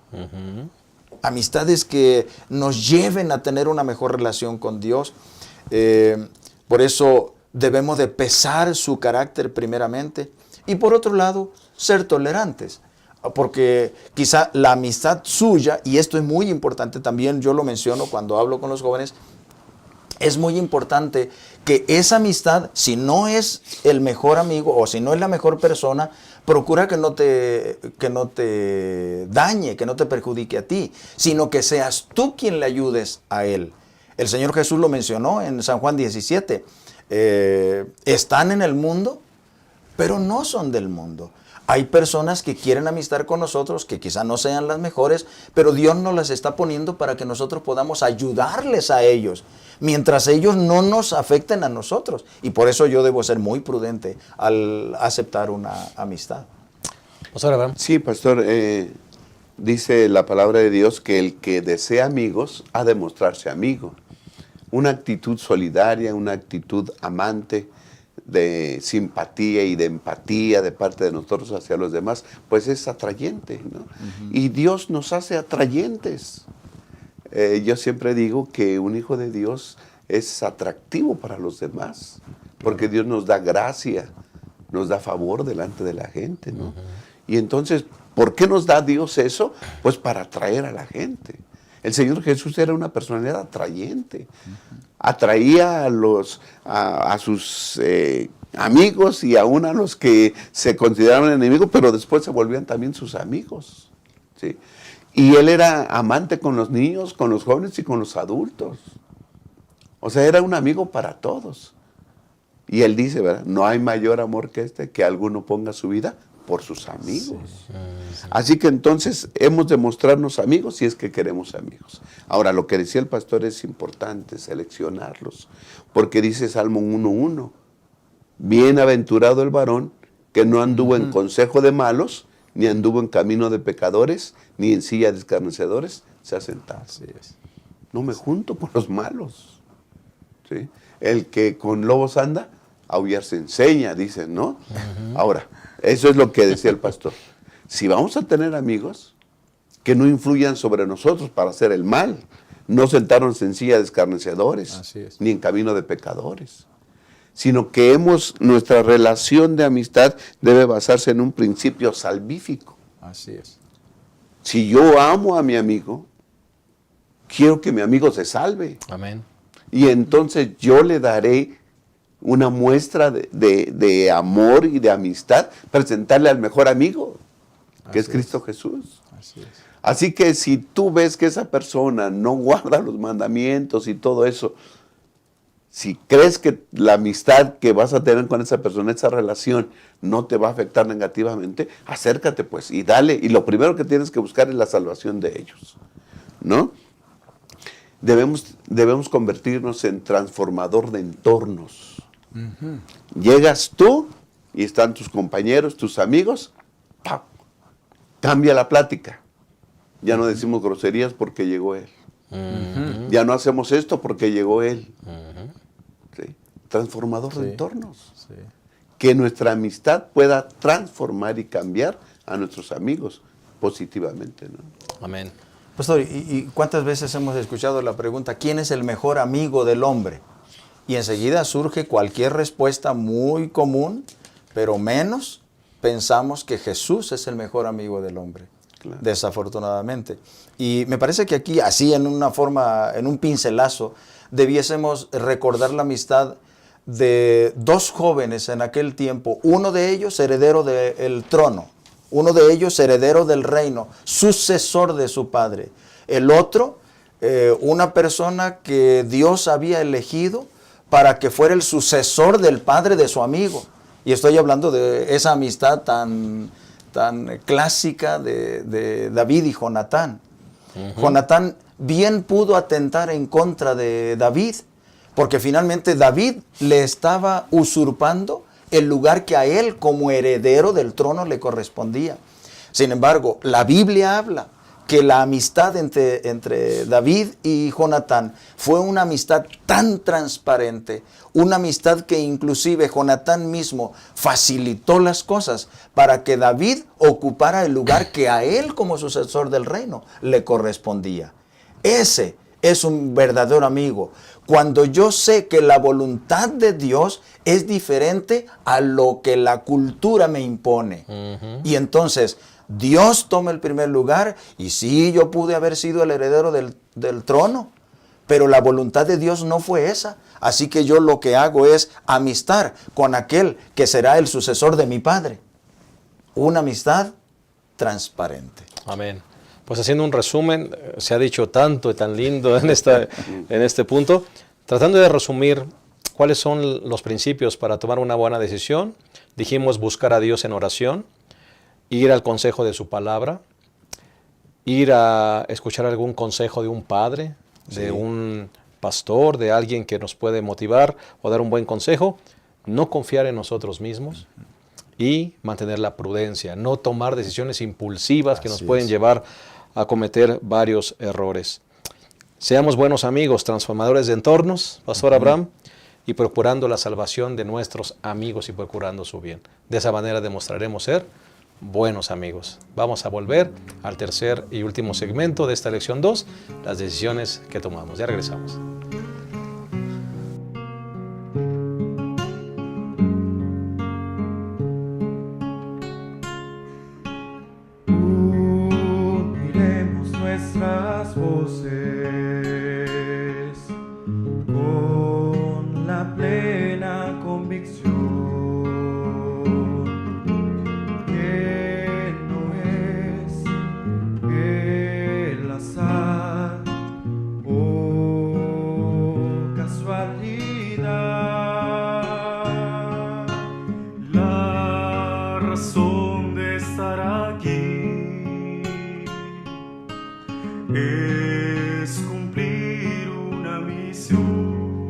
Amistades que nos lleven a tener una mejor relación con Dios. Por eso debemos de pesar su carácter primeramente. Y por otro lado, ser tolerantes. Porque quizá la amistad suya, y esto es muy importante también, yo lo menciono cuando hablo con los jóvenes, es muy importante que esa amistad, si no es el mejor amigo o si no es la mejor persona, procura que no te dañe, que no te perjudique a ti, sino que seas tú quien le ayudes a él. El Señor Jesús lo mencionó en San Juan 17. Están en el mundo, pero no son del mundo. Hay personas que quieren amistad con nosotros, que quizá no sean las mejores, pero Dios nos las está poniendo para que nosotros podamos ayudarles a ellos, mientras ellos no nos afecten a nosotros. Y por eso yo debo ser muy prudente al aceptar una amistad. Pastor Abraham. Sí, pastor, dice la palabra de Dios que el que desea amigos ha de mostrarse amigo. Una actitud solidaria, una actitud amante, de simpatía y de empatía de parte de nosotros hacia los demás, pues es atrayente, ¿no? Y Dios nos hace atrayentes. Yo siempre digo que un hijo de Dios es atractivo para los demás, porque Dios nos da gracia, nos da favor delante de la gente, ¿no? Y entonces, ¿por qué nos da Dios eso? Pues para atraer a la gente. El Señor Jesús era una personalidad atrayente. Atraía a sus amigos y aún a los que se consideraban enemigos, pero después se volvían también sus amigos, ¿sí? Y él era amante con los niños, con los jóvenes y con los adultos. O sea, era un amigo para todos. Y él dice, ¿verdad? No hay mayor amor que este, que alguno ponga su vida por sus amigos. Sí. Así que entonces hemos de mostrarnos amigos si es que queremos amigos. Ahora, lo que decía el pastor es importante, seleccionarlos, porque dice Salmo 1:1, bienaventurado el varón que no anduvo en consejo de malos, ni anduvo en camino de pecadores, ni en silla de escarnecedores, se ha sentado. Así es. No me junto con los malos, ¿sí? El que con lobos anda, a aullar se enseña, dicen, ¿no? Ahora, eso es lo que decía el pastor. Si vamos a tener amigos que no influyan sobre nosotros para hacer el mal, no sentarnos en silla de escarnecedores, ni en camino de pecadores, sino que nuestra relación de amistad debe basarse en un principio salvífico. Así es. Si yo amo a mi amigo, quiero que mi amigo se salve. Amén. Y entonces yo le daré una muestra de amor y de amistad, presentarle al mejor amigo, que es Cristo Jesús. Así es. Así que si tú ves que esa persona no guarda los mandamientos y todo eso, si crees que la amistad que vas a tener con esa persona, esa relación, no te va a afectar negativamente, acércate pues y dale. Y lo primero que tienes que buscar es la salvación de ellos, ¿no? Debemos convertirnos en transformador de entornos. Llegas tú y están tus compañeros, tus amigos, ¡pam! Cambia la plática. Ya no decimos groserías porque llegó él. Ya no hacemos esto porque llegó él. ¿Sí? Transformador de entornos. Sí. Que nuestra amistad pueda transformar y cambiar a nuestros amigos positivamente, ¿no? Amén. Pastor, ¿y cuántas veces hemos escuchado la pregunta, ¿quién es el mejor amigo del hombre? Y enseguida surge cualquier respuesta muy común, pero menos pensamos que Jesús es el mejor amigo del hombre, claro, desafortunadamente. Y me parece que aquí, así en una forma, en un pincelazo, debiésemos recordar la amistad de dos jóvenes en aquel tiempo, uno de ellos heredero del trono, uno de ellos heredero del reino, sucesor de su padre. El otro, una persona que Dios había elegido para que fuera el sucesor del padre de su amigo. Y estoy hablando de esa amistad tan clásica de David y Jonatán. Jonatán bien pudo atentar en contra de David, porque finalmente David le estaba usurpando el lugar que a él como heredero del trono le correspondía. Sin embargo, la Biblia habla que la amistad entre David y Jonatán fue una amistad tan transparente, una amistad que inclusive Jonatán mismo facilitó las cosas para que David ocupara el lugar que a él como sucesor del reino le correspondía. Ese es un verdadero amigo. Cuando yo sé que la voluntad de Dios es diferente a lo que la cultura me impone. Y entonces Dios toma el primer lugar, y sí, yo pude haber sido el heredero del trono, pero la voluntad de Dios no fue esa. Así que yo lo que hago es amistar con aquel que será el sucesor de mi padre. Una amistad transparente. Amén. Pues haciendo un resumen, se ha dicho tanto y tan lindo en este punto. Tratando de resumir cuáles son los principios para tomar una buena decisión, dijimos buscar a Dios en oración, ir al consejo de su palabra, ir a escuchar algún consejo de un padre, de un pastor, de alguien que nos puede motivar o dar un buen consejo, no confiar en nosotros mismos y mantener la prudencia, no tomar decisiones impulsivas que nos pueden llevar a cometer varios errores. Seamos buenos amigos, transformadores de entornos, Pastor Abraham, y procurando la salvación de nuestros amigos y procurando su bien. De esa manera demostraremos ser buenos amigos. Vamos a volver al tercer y último segmento de esta lección 2, las decisiones que tomamos. Ya regresamos. Uniremos nuestras voces con la plena convicción que no es el azar o casualidad. La razón de estar aquí es cumplir una misión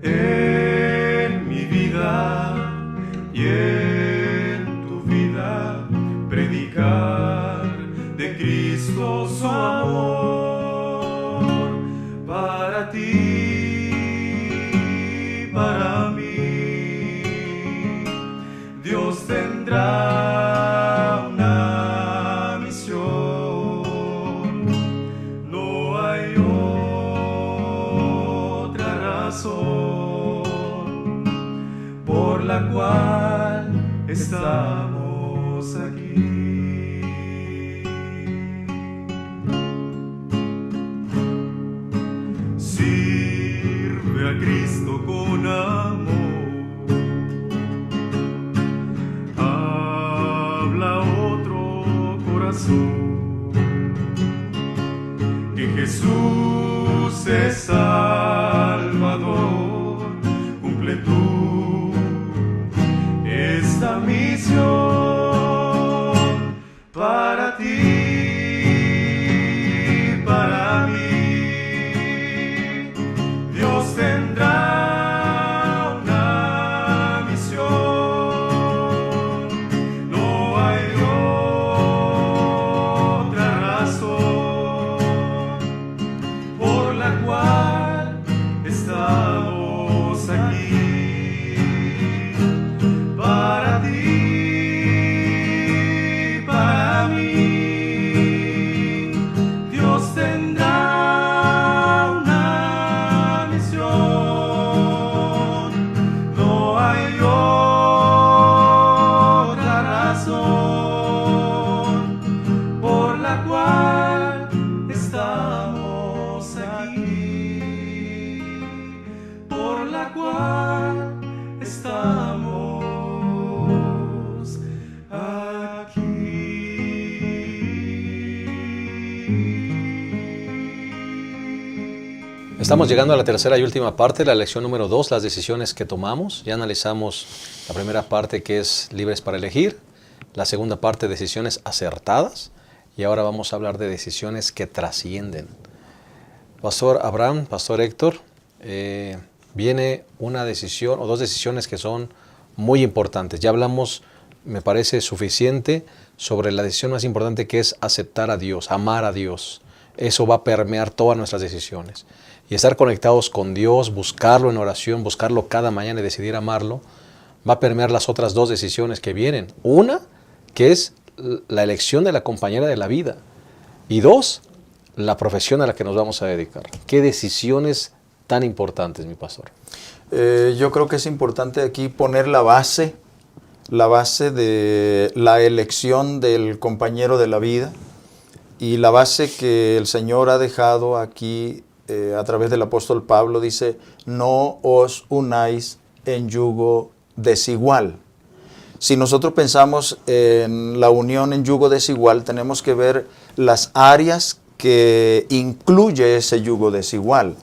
en mi vida y en tu vida, predicar de Cristo su amor para ti, para mí. Dios tendrá una misión, no hay otra razón por la cual estamos aquí. Sirve a Cristo con amor. Habla otro corazón, que Jesús es Salvador. Cumple tú esta misión para ti, para mí. Dios tendrá una misión, no hay otra razón por la cual estamos aquí. Para ti, para mí, Dios tendrá una misión, no hay otra razón por la cual estamos aquí, por la cual estamos aquí. Estamos llegando a la tercera y última parte, la lección número 2, las decisiones que tomamos. Ya analizamos la primera parte, que es libres para elegir, la segunda parte, decisiones acertadas, y ahora vamos a hablar de decisiones que trascienden. Pastor Abraham, Pastor Héctor, viene una decisión o dos decisiones que son muy importantes. Ya hablamos me parece suficiente sobre la decisión más importante, que es aceptar a Dios, amar a Dios. Eso va a permear todas nuestras decisiones. Y estar conectados con Dios, buscarlo en oración, buscarlo cada mañana y decidir amarlo, va a permear las otras dos decisiones que vienen. Una, que es la elección de la compañera de la vida. Y dos, la profesión a la que nos vamos a dedicar. ¿Qué decisiones tan importantes, mi pastor? Yo creo que es importante aquí poner la base de la elección del compañero de la vida y la base que el Señor ha dejado aquí a través del apóstol Pablo. Dice, no os unáis en yugo desigual. Si nosotros pensamos en la unión en yugo desigual, tenemos que ver las áreas que incluye ese yugo desigual.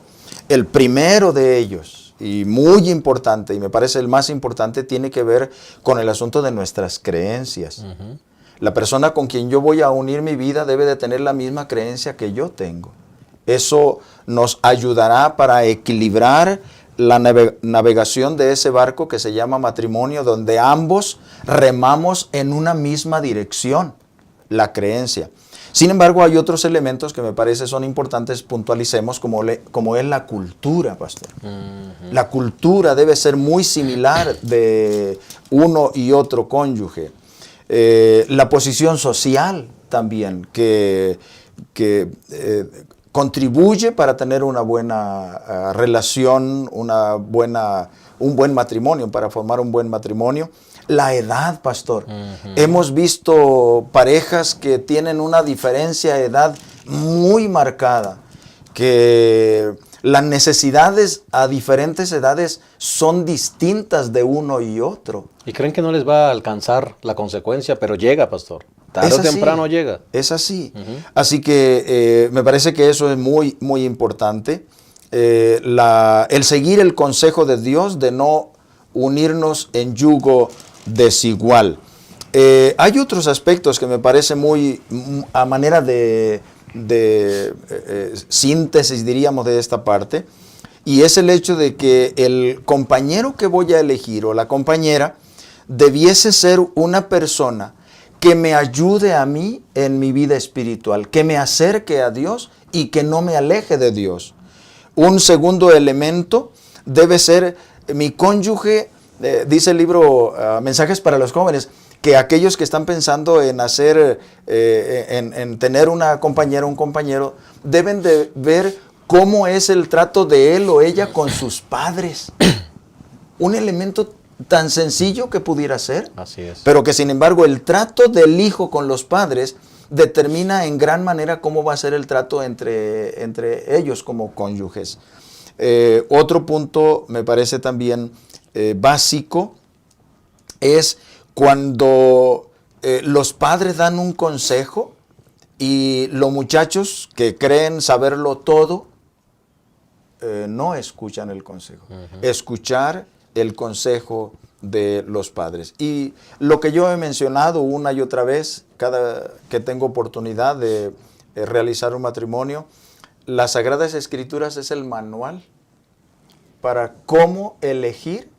El primero de ellos, y muy importante, y me parece el más importante, tiene que ver con el asunto de nuestras creencias. Uh-huh. La persona con quien yo voy a unir mi vida debe de tener la misma creencia que yo tengo. Eso nos ayudará para equilibrar la navegación de ese barco que se llama matrimonio, donde ambos remamos en una misma dirección, la creencia. Sin embargo, hay otros elementos que me parece son importantes, puntualicemos, como es la cultura, pastor. Uh-huh. La cultura debe ser muy similar de uno y otro cónyuge. La posición social también, que contribuye para tener una buena relación, un buen matrimonio, para formar un buen matrimonio. La edad, pastor. Uh-huh. Hemos visto parejas que tienen una diferencia de edad muy marcada, que las necesidades a diferentes edades son distintas de uno y otro. Y creen que no les va a alcanzar la consecuencia, pero llega, pastor. Tarde o temprano llega. Es así. Uh-huh. Así que me parece que eso es muy, muy importante. El seguir el consejo de Dios de no unirnos en yugo desigual. Hay otros aspectos que me parece muy, a manera de síntesis, diríamos, de esta parte, y es el hecho de que el compañero que voy a elegir o la compañera debiese ser una persona que me ayude a mí en mi vida espiritual, que me acerque a Dios y que no me aleje de Dios. Un segundo elemento debe ser mi cónyuge. Dice el libro Mensajes para los Jóvenes que aquellos que están pensando en en tener una compañera o un compañero, deben de ver cómo es el trato de él o ella con sus padres. Un elemento tan sencillo que pudiera ser. Así es. Pero que sin embargo el trato del hijo con los padres determina en gran manera cómo va a ser el trato entre ellos como cónyuges. Otro punto me parece también básico es cuando los padres dan un consejo y los muchachos que creen saberlo todo no escuchan el consejo. Uh-huh. Escuchar el consejo de los padres. Y lo que yo he mencionado una y otra vez, cada que tengo oportunidad de realizar un matrimonio, las Sagradas Escrituras es el manual para cómo elegir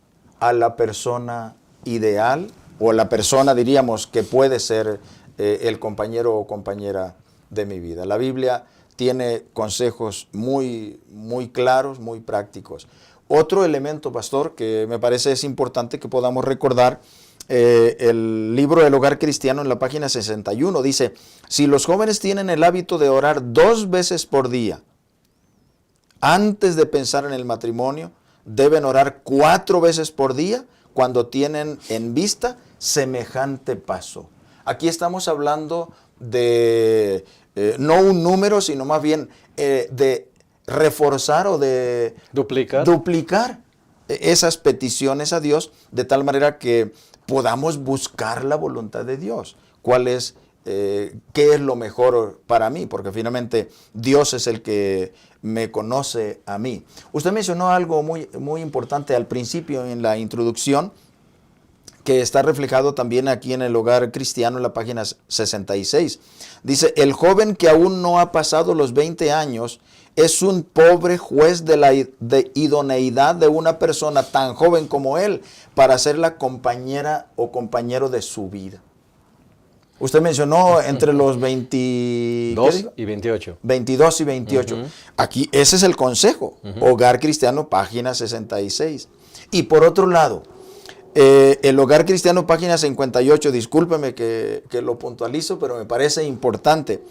a la persona ideal, o la persona, diríamos, que puede ser el compañero o compañera de mi vida. La Biblia tiene consejos muy, muy claros, muy prácticos. Otro elemento, pastor, que me parece es importante que podamos recordar, el libro del Hogar Cristiano en la página 61 dice, si los jóvenes tienen el hábito de orar 2 veces por día, antes de pensar en el matrimonio, deben orar 4 veces por día cuando tienen en vista semejante paso. Aquí estamos hablando de no un número, sino más bien de reforzar o de duplicar esas peticiones a Dios, de tal manera que podamos buscar la voluntad de Dios. ¿Cuál es, qué es lo mejor para mí? Porque finalmente Dios es el que me conoce a mí. Usted mencionó algo muy, muy importante al principio en la introducción, que está reflejado también aquí en el Hogar Cristiano en la página 66. Dice, el joven que aún no ha pasado los 20 años es un pobre juez de la idoneidad de una persona tan joven como él para ser la compañera o compañero de su vida. Usted mencionó entre los 2 y 28. 22 y 28. Aquí, ese es el consejo. Hogar Cristiano, página 66. Y por otro lado, el Hogar Cristiano, página 58, discúlpeme que lo puntualizo, pero me parece importante.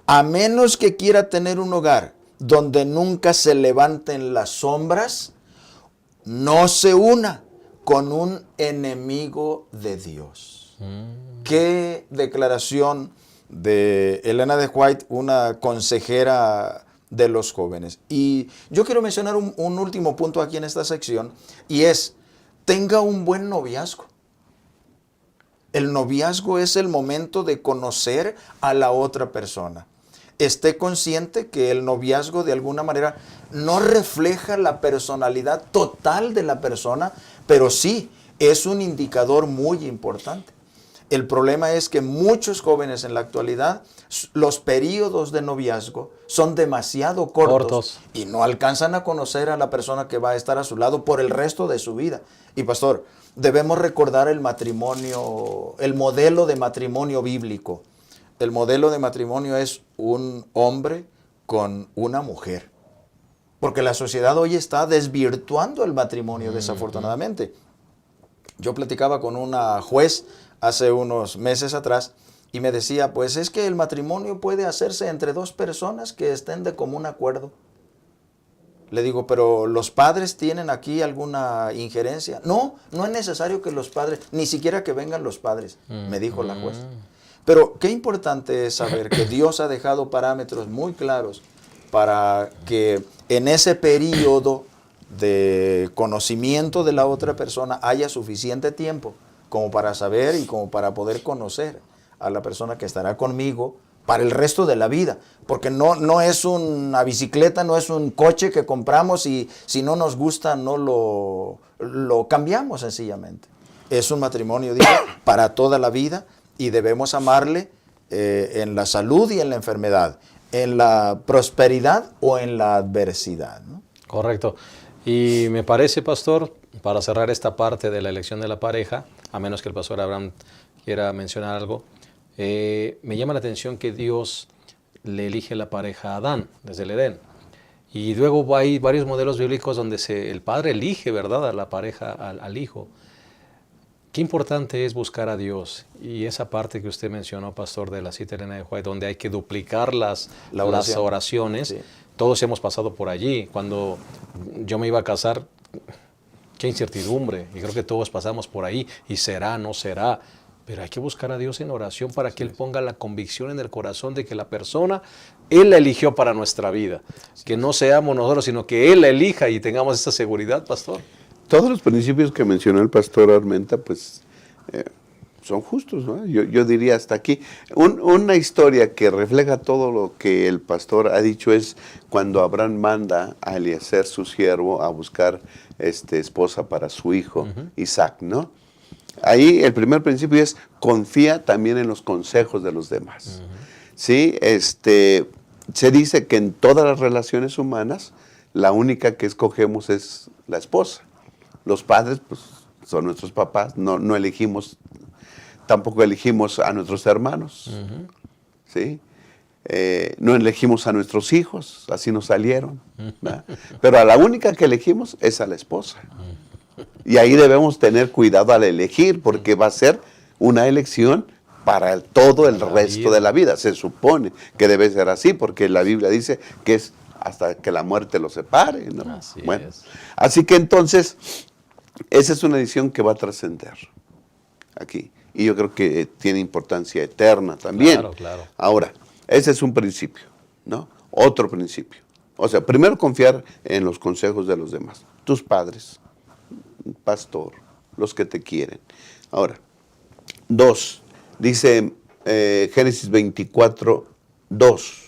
A menos que quiera tener un hogar donde nunca se levanten las sombras, no se una con un enemigo de Dios. Qué declaración de Elena de White, una consejera de los jóvenes. Y yo quiero mencionar un último punto aquí en esta sección, y es: tenga un buen noviazgo. El noviazgo es el momento de conocer a la otra persona. Esté consciente que el noviazgo de alguna manera no refleja la personalidad total de la persona, pero sí es un indicador muy importante. El problema es que muchos jóvenes en la actualidad, los periodos de noviazgo son demasiado cortos y no alcanzan a conocer a la persona que va a estar a su lado por el resto de su vida. Y pastor, debemos recordar el matrimonio, el modelo de matrimonio bíblico. El modelo de matrimonio es un hombre con una mujer. Porque la sociedad hoy está desvirtuando el matrimonio, desafortunadamente. Yo platicaba con una juez hace unos meses atrás y me decía, pues es que el matrimonio puede hacerse entre dos personas que estén de común acuerdo. Le digo, pero ¿los padres tienen aquí alguna injerencia? No, no es necesario que los padres, ni siquiera que vengan los padres, me dijo la juez. Pero qué importante es saber que Dios ha dejado parámetros muy claros para que en ese periodo de conocimiento de la otra persona haya suficiente tiempo como para saber y como para poder conocer a la persona que estará conmigo para el resto de la vida. Porque no es una bicicleta, no es un coche que compramos y si no nos gusta no lo cambiamos sencillamente. Es un matrimonio, digo, para toda la vida y debemos amarle en la salud y en la enfermedad, en la prosperidad o en la adversidad, ¿no? Correcto. Y me parece, pastor, para cerrar esta parte de la elección de la pareja, a menos que el pastor Abraham quiera mencionar algo, me llama la atención que Dios le elige la pareja a Adán desde el Edén. Y luego hay varios modelos bíblicos donde el padre elige, ¿verdad?, a la pareja, al hijo. Qué importante es buscar a Dios. Y esa parte que usted mencionó, pastor, de la cita de Elena de White, donde hay que duplicar las oraciones. Sí. Todos hemos pasado por allí. Cuando yo me iba a casar, qué incertidumbre. Y creo que todos pasamos por ahí. Y será, no será. Pero hay que buscar a Dios en oración para que Él ponga la convicción en el corazón de que la persona, Él la eligió para nuestra vida. Que no seamos nosotros, sino que Él la elija y tengamos esa seguridad, pastor. Todos los principios que mencionó el pastor Armenta, pues, son justos, ¿no? Yo diría hasta aquí. Una historia que refleja todo lo que el pastor ha dicho es cuando Abraham manda a Eliezer, su siervo, a buscar esposa para su hijo, Isaac, ¿no? Ahí el primer principio es confía también en los consejos de los demás. ¿Sí? Se dice que en todas las relaciones humanas, la única que escogemos es la esposa. Los padres, pues, son nuestros papás, no elegimos, tampoco elegimos a nuestros hermanos, ¿sí? No elegimos a nuestros hijos, así nos salieron, ¿verdad? Pero a la única que elegimos es a la esposa. Y ahí debemos tener cuidado al elegir, porque va a ser una elección para todo el resto de la vida. Se supone que debe ser así, porque la Biblia dice que es hasta que la muerte los separe, ¿no? Así que entonces, esa es una decisión que va a trascender aquí. Y yo creo que tiene importancia eterna también. Claro. Ahora, ese es un principio, ¿no? Otro principio. O sea, primero confiar en los consejos de los demás. Tus padres, pastor, los que te quieren. Ahora, 2, dice Génesis 24, 2.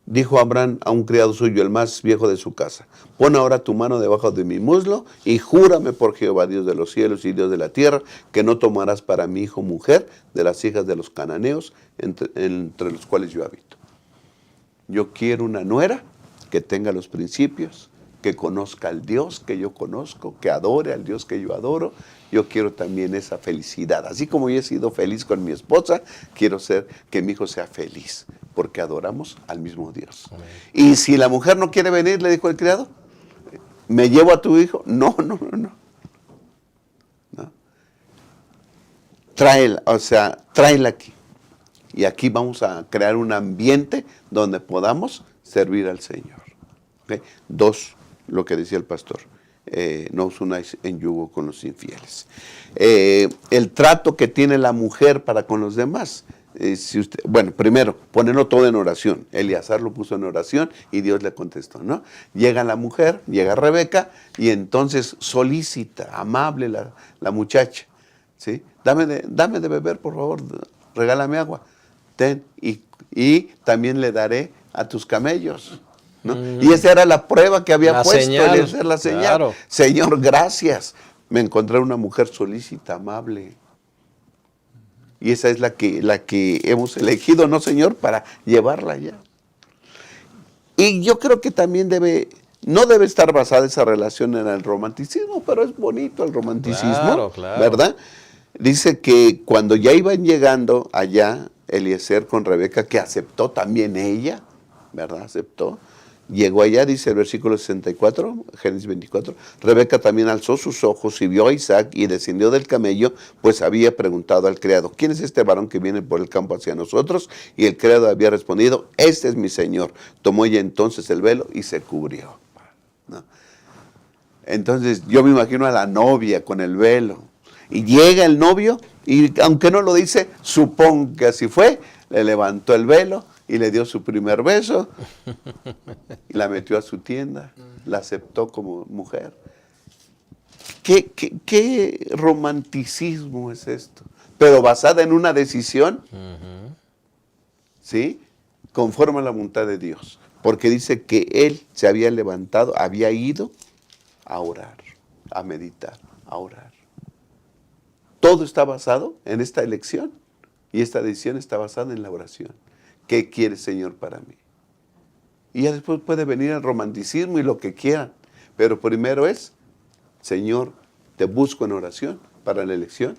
Dijo Abraham a un criado suyo, el más viejo de su casa: pon ahora tu mano debajo de mi muslo y júrame por Jehová, Dios de los cielos y Dios de la tierra, que no tomarás para mi hijo mujer de las hijas de los cananeos entre los cuales yo habito. Yo quiero una nuera que tenga los principios, que conozca al Dios que yo conozco, que adore al Dios que yo adoro. Yo quiero también esa felicidad. Así como yo he sido feliz con mi esposa, quiero que mi hijo sea feliz, porque adoramos al mismo Dios. Amén. Y si la mujer no quiere venir, le dijo el criado, ¿me llevo a tu hijo? No. Tráela aquí. Y aquí vamos a crear un ambiente donde podamos servir al Señor. ¿Okay? 2, lo que decía el pastor, no os unáis en yugo con los infieles. El trato que tiene la mujer para con los demás. Primero, ponerlo todo en oración. Eleazar lo puso en oración y Dios le contestó, ¿no? Llega la mujer, llega Rebeca, y entonces solicita, amable la muchacha, ¿sí? Dame de beber, por favor, regálame agua. Ten, y también le daré a tus camellos, ¿no? Y esa era la prueba que había puesto, señal, la señal. claro. Señor, gracias. Me encontré una mujer solícita, amable. Y esa es la que hemos elegido, ¿no, Señor? Para llevarla allá. Y yo creo que también no debe estar basada esa relación en el romanticismo, pero es bonito el romanticismo, Claro. ¿verdad? Dice que cuando ya iban llegando allá, Eliezer con Rebeca, que aceptó también ella, ¿verdad? Aceptó. Llegó allá, dice el versículo 64, Génesis 24, Rebeca también alzó sus ojos y vio a Isaac y descendió del camello, pues había preguntado al criado, ¿quién es este varón que viene por el campo hacia nosotros? Y el criado había respondido, este es mi señor. Tomó ella entonces el velo y se cubrió, ¿no? Entonces yo me imagino a la novia con el velo, y llega el novio, y aunque no lo dice, supongo que así fue, le levantó el velo, y le dio su primer beso, y la metió a su tienda, la aceptó como mujer. ¿Qué romanticismo es esto? Pero basada en una decisión, ¿sí? Conforme a la voluntad de Dios. Porque dice que él se había levantado, había ido a orar, a meditar, a orar. Todo está basado en esta elección, y esta decisión está basada en la oración. ¿Qué quiere, Señor, para mí? Y ya después puede venir el romanticismo y lo que quieran. Pero primero es, Señor, te busco en oración para la elección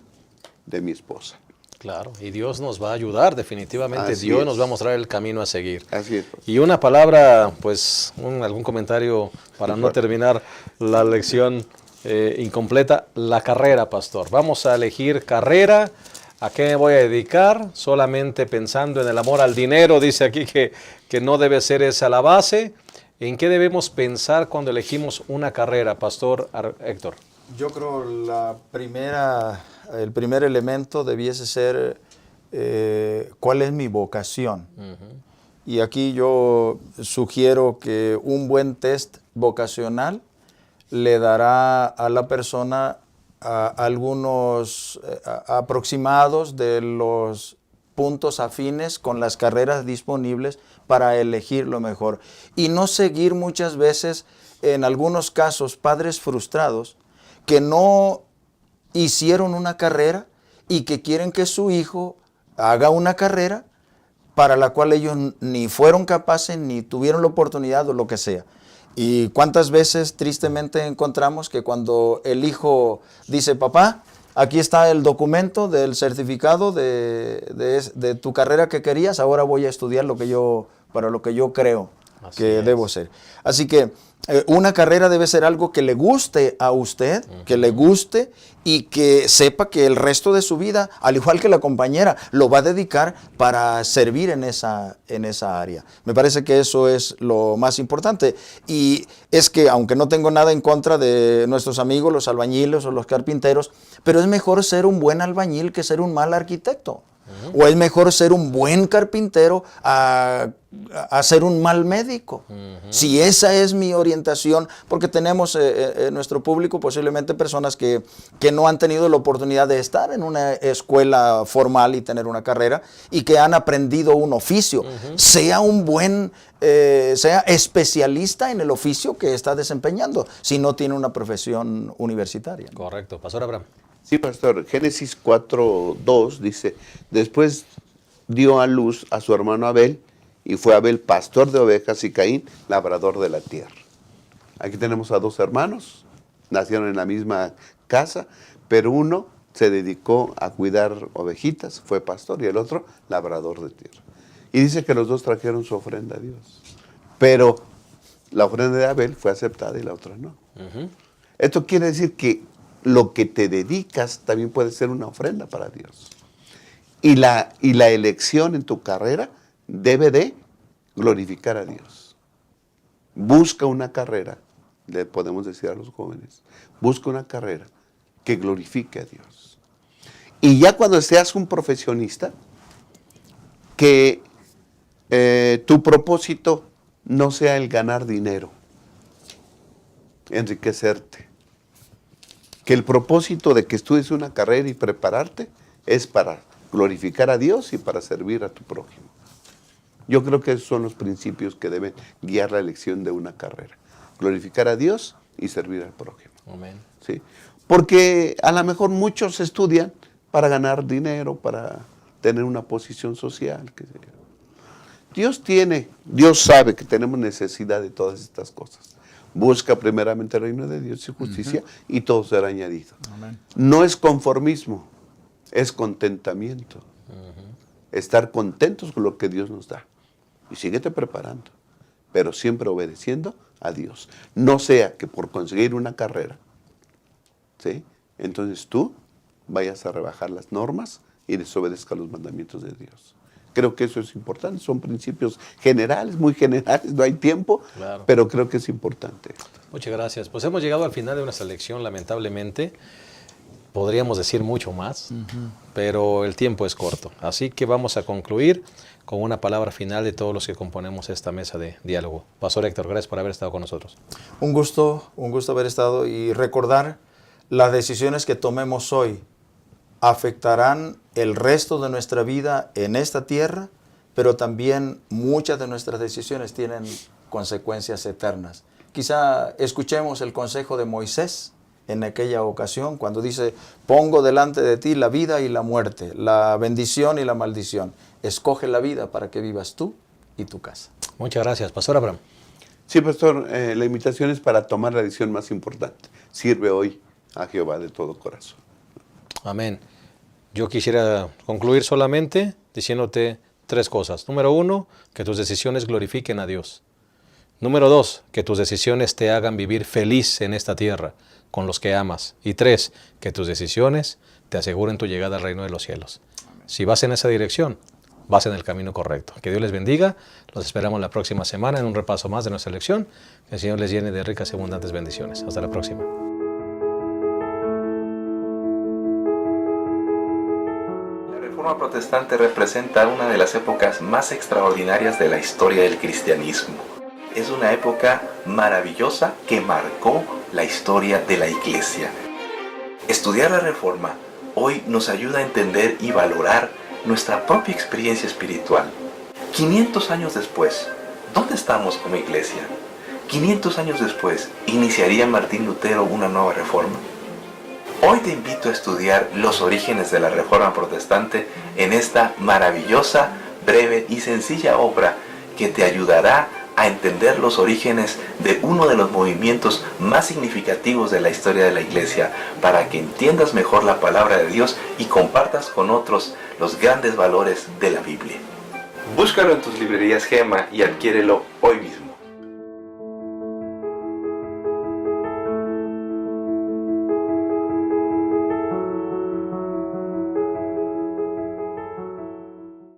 de mi esposa. Claro, y Dios nos va a ayudar definitivamente. Así Dios es. nos va a mostrar el camino a seguir. Así es. Y una palabra, pues, algún comentario para no terminar la lección incompleta. La carrera, pastor. Vamos a elegir carrera. ¿A qué me voy a dedicar? Solamente pensando en el amor al dinero. Dice aquí que no debe ser esa la base. ¿En qué debemos pensar cuando elegimos una carrera, pastor Héctor? Yo creo el primer elemento debiese ser cuál es mi vocación. Y aquí yo sugiero que un buen test vocacional le dará a la persona algunos aproximados de los puntos afines con las carreras disponibles para elegir lo mejor. Y no seguir muchas veces, en algunos casos, padres frustrados que no hicieron una carrera y que quieren que su hijo haga una carrera para la cual ellos ni fueron capaces, ni tuvieron la oportunidad o lo que sea. Y cuántas veces tristemente encontramos que cuando el hijo dice, papá, aquí está el documento del certificado de tu carrera que querías, ahora voy a estudiar para lo que yo creo que debo ser. Así que una carrera debe ser algo que le guste a usted, que le guste y que sepa que el resto de su vida, al igual que la compañera, lo va a dedicar para servir en esa área. Me parece que eso es lo más importante. Y es que, aunque no tengo nada en contra de nuestros amigos, los albañiles o los carpinteros, pero es mejor ser un buen albañil que ser un mal arquitecto. O es mejor ser un buen carpintero a ser un mal médico. Si esa es mi orientación, porque tenemos en nuestro público posiblemente personas que no han tenido la oportunidad de estar en una escuela formal y tener una carrera y que han aprendido un oficio. Sea un buen, sea especialista en el oficio que está desempeñando, si no tiene una profesión universitaria. Correcto. Pastor Abraham. Sí, pastor. Génesis 4:2 dice, después dio a luz a su hermano Abel y fue Abel pastor de ovejas y Caín labrador de la tierra. Aquí tenemos a dos hermanos, nacieron en la misma casa, pero uno se dedicó a cuidar ovejitas, fue pastor, y el otro labrador de tierra. Y dice que los dos trajeron su ofrenda a Dios. Pero la ofrenda de Abel fue aceptada y la otra no. Esto quiere decir que lo que te dedicas también puede ser una ofrenda para Dios. Y la elección en tu carrera debe de glorificar a Dios. Busca una carrera, le podemos decir a los jóvenes, busca una carrera que glorifique a Dios. Y ya cuando seas un profesionista, que tu propósito no sea el ganar dinero, enriquecerte. Que el propósito de que estudies una carrera y prepararte es para glorificar a Dios y para servir a tu prójimo. Yo creo que esos son los principios que deben guiar la elección de una carrera. Glorificar a Dios y servir al prójimo. Amén. ¿Sí? Porque a lo mejor muchos estudian para ganar dinero, para tener una posición social. Qué sé yo. Dios sabe que tenemos necesidad de todas estas cosas. Busca primeramente el reino de Dios y justicia y todo será añadido. Amén. No es conformismo, es contentamiento. Estar contentos con lo que Dios nos da. Y síguete preparando, pero siempre obedeciendo a Dios. No sea que por conseguir una carrera, ¿sí?, entonces tú vayas a rebajar las normas y desobedezcas los mandamientos de Dios. Creo que eso es importante, son principios generales, muy generales, no hay tiempo, Claro. pero creo que es importante. Muchas gracias. Pues hemos llegado al final de nuestra lección, lamentablemente. Podríamos decir mucho más, pero el tiempo es corto. Así que vamos a concluir con una palabra final de todos los que componemos esta mesa de diálogo. Pastor Héctor, gracias por haber estado con nosotros. Un gusto haber estado y recordar las decisiones que tomemos hoy afectarán el resto de nuestra vida en esta tierra, pero también muchas de nuestras decisiones tienen consecuencias eternas. Quizá escuchemos el consejo de Moisés en aquella ocasión cuando dice: pongo delante de ti la vida y la muerte, la bendición y la maldición. Escoge la vida para que vivas tú y tu casa. Muchas gracias. Pastor Abraham. Sí, pastor, la invitación es para tomar la decisión más importante. Sirve hoy a Jehová de todo corazón. Amén. Yo quisiera concluir solamente diciéndote 3 cosas. Número 1, que tus decisiones glorifiquen a Dios. Número 2, que tus decisiones te hagan vivir feliz en esta tierra con los que amas. Y 3, que tus decisiones te aseguren tu llegada al reino de los cielos. Si vas en esa dirección, vas en el camino correcto. Que Dios les bendiga. Los esperamos la próxima semana en un repaso más de nuestra lección. Que el Señor les llene de ricas y abundantes bendiciones. Hasta la próxima. La Reforma Protestante representa una de las épocas más extraordinarias de la historia del cristianismo. Es una época maravillosa que marcó la historia de la Iglesia. Estudiar la Reforma hoy nos ayuda a entender y valorar nuestra propia experiencia espiritual. 500 años después, ¿dónde estamos como Iglesia? 500 años después, ¿iniciaría Martín Lutero una nueva reforma? Hoy te invito a estudiar los orígenes de la Reforma Protestante en esta maravillosa, breve y sencilla obra que te ayudará a entender los orígenes de uno de los movimientos más significativos de la historia de la Iglesia, para que entiendas mejor la palabra de Dios y compartas con otros los grandes valores de la Biblia. Búscalo en tus librerías Gema y adquiérelo hoy mismo.